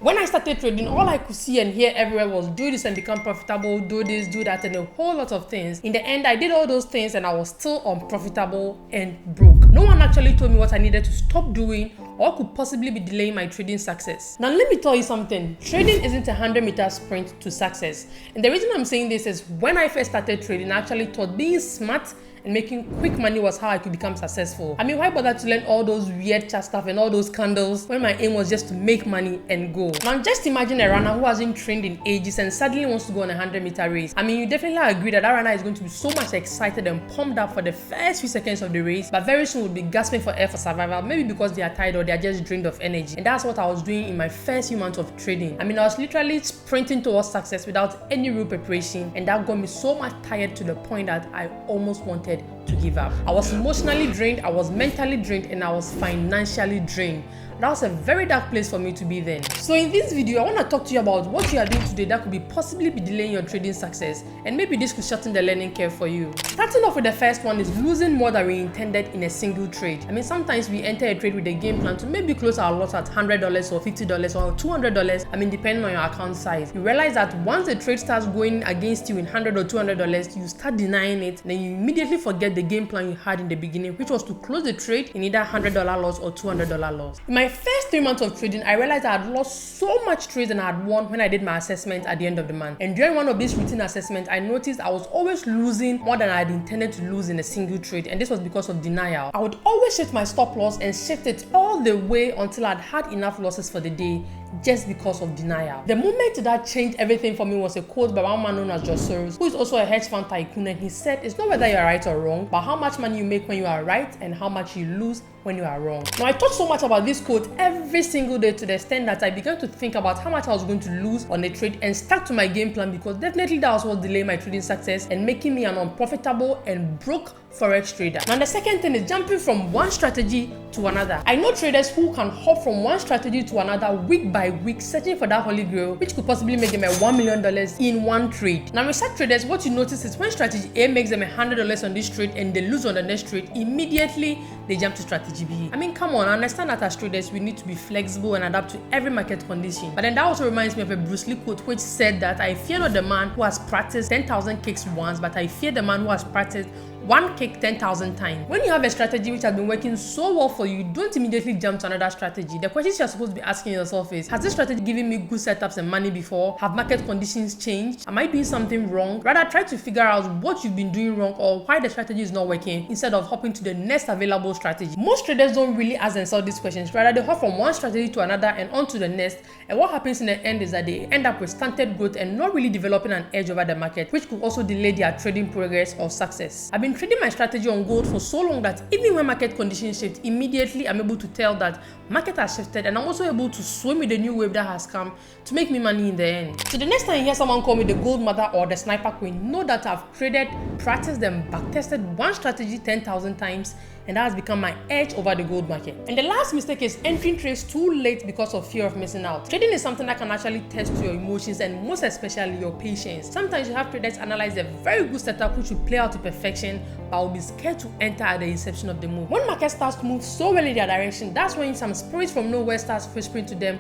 When I started trading, all I could see and hear everywhere was do this and become profitable, do this, do that, and a whole lot of things. In the end, I did all those things and I was still unprofitable and broke. No one actually told me what I needed to stop doing or could possibly be delaying my trading success. Now let me tell you something, trading isn't a 100-meter sprint to success. And the reason I'm saying this is when I first started trading, I actually thought being smart and making quick money was how I could become successful. I mean, why bother to learn all those weird chat stuff and all those candles when my aim was just to make money and go? Now just imagine a runner who hasn't trained in ages and suddenly wants to go on a 100-meter race. I mean, you definitely agree that runner is going to be so much excited and pumped up for the first few seconds of the race, but very soon will be gasping for air for survival, maybe because they are tired or they are just drained of energy. And that's what I was doing in my first few months of trading. I mean, I was literally sprinting towards success without any real preparation, and that got me so much tired to the point that I almost wanted to give up. I was emotionally drained, I was mentally drained, and I was financially drained. That was a very dark place for me to be then. So in this video, I want to talk to you about what you are doing today that could be possibly be delaying your trading success, and maybe this could shorten the learning curve for you. Starting off with the first one is losing more than we intended in a single trade. I mean, sometimes we enter a trade with a game plan to maybe close our loss at $100 or $50 or $200. I mean, depending on your account size. You realize that once the trade starts going against you in $100 or $200, you start denying it, and then you immediately forget the game plan you had in the beginning, which was to close the trade in either $100 loss or $200 loss. In my first 3 months of trading, I realized I had lost so much trades than I had won when I did my assessment at the end of the month. And during one of these routine assessments, I noticed I was always losing more than I had intended to lose in a single trade, and this was because of denial. I would always shift my stop loss and shift it all the way until I'd had enough losses for the day, just because of denial. The moment that changed everything for me was a quote by one man known as George Soros, who is also a hedge fund tycoon, and he said, "It's not whether you are right or wrong, but how much money you make when you are right and how much you lose when you are wrong." Now, I thought so much about this quote every single day to the extent that I began to think about how much I was going to lose on a trade and stuck to my game plan, because definitely that was what delayed my trading success and making me an unprofitable and broke Forex trader. Now, the second thing is jumping from one strategy to another. I know traders who can hop from one strategy to another week by week, searching for that holy grail, which could possibly make them $1 million in one trade. Now, with such traders, what you notice is when strategy A makes them $100 on this trade and they lose on the next trade, immediately they jump to strategy B. I mean, come on, I understand that as traders, we need to be flexible and adapt to every market condition. But then that also reminds me of a Bruce Lee quote which said that I fear not the man who has practiced 10,000 kicks once, but I fear the man who has practiced one kick 10,000 times. When you have a strategy which has been working so well for you, don't immediately jump to another strategy. The questions you're supposed to be asking yourself is, has this strategy given me good setups and money before? Have market conditions changed? Am I doing something wrong? Rather, try to figure out what you've been doing wrong or why the strategy is not working instead of hopping to the next available strategy. Most traders don't really ask themselves these questions. Rather, they hop from one strategy to another and on to the next. And what happens in the end is that they end up with stunted growth and not really developing an edge over the market, which could also delay their trading progress or success. I've been trading my strategy on gold for so long that even when market conditions shift, immediately I'm able to tell that market has shifted, and I'm also able to swim with the new wave that has come to make me money in the end. So the next time you hear someone call me the gold mother or the sniper queen, know that I've traded, practiced, and backtested one strategy 10,000 times, and that has become my edge over the gold market. And the last mistake is entering trades too late because of fear of missing out. Trading is something that can actually test your emotions and most especially your patience. Sometimes you have traders analyze a very good setup which will play out to perfection, but will be scared to enter at the inception of the move. When market starts to move so well in their direction, that's when some spirits from nowhere starts whispering to them,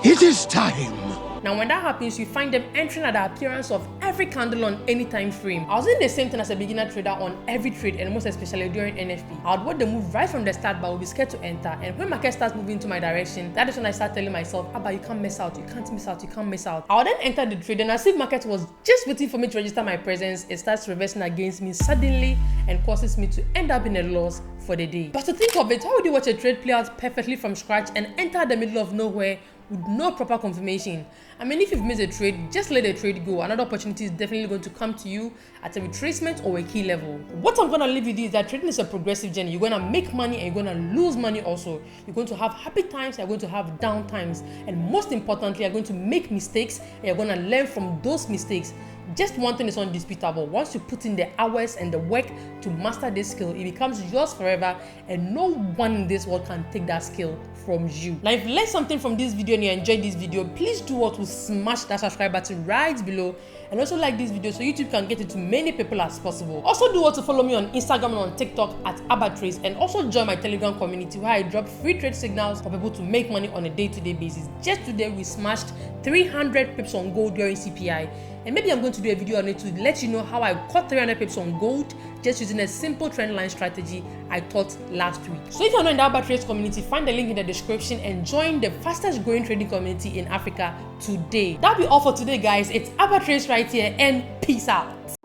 "It is time." Now, when that happens, you find them entering at the appearance of every candle on any time frame. I was doing the same thing as a beginner trader on every trade, and most especially during NFP. I would watch the move right from the start, but I would be scared to enter. And when market starts moving to my direction, that is when I start telling myself, "Abba, you can't miss out, you can't miss out, you can't miss out." I would then enter the trade, and as if market was just waiting for me to register my presence, it starts reversing against me suddenly and causes me to end up in a loss for the day. But to think of it, how would you watch a trade play out perfectly from scratch and enter the middle of nowhere with no proper confirmation? I mean, if you've missed a trade, just let the trade go. Another opportunity is definitely going to come to you at a retracement or a key level. What I'm going to leave with you is that trading is a progressive journey. You're going to make money and you're going to lose money also. You're going to have happy times, you're going to have down times. And most importantly, you're going to make mistakes and you're going to learn from those mistakes just one thing is undisputable: once you put in the hours and the work to master this skill, it becomes yours forever, and no one in this world can take that skill from you. Now, if you learned something from this video and you enjoyed this video, please do what to smash that subscribe button right below, and also like this video so YouTube can get it to many people as possible. Also do what to follow me on Instagram and on TikTok at Abatrace, and also join my Telegram community where I drop free trade signals for people to make money on a day-to-day basis. Just today we smashed 300 pips on gold during CPI, and maybe I'm going to do a video on it to let you know how I caught 300 pips on gold just using a simple trend line strategy I taught last week. So if you're not in the Abatrace community, find the link in the description and join the fastest growing trading community in Africa today. That'll be all for today, guys. It's Abatrace right here, and peace out.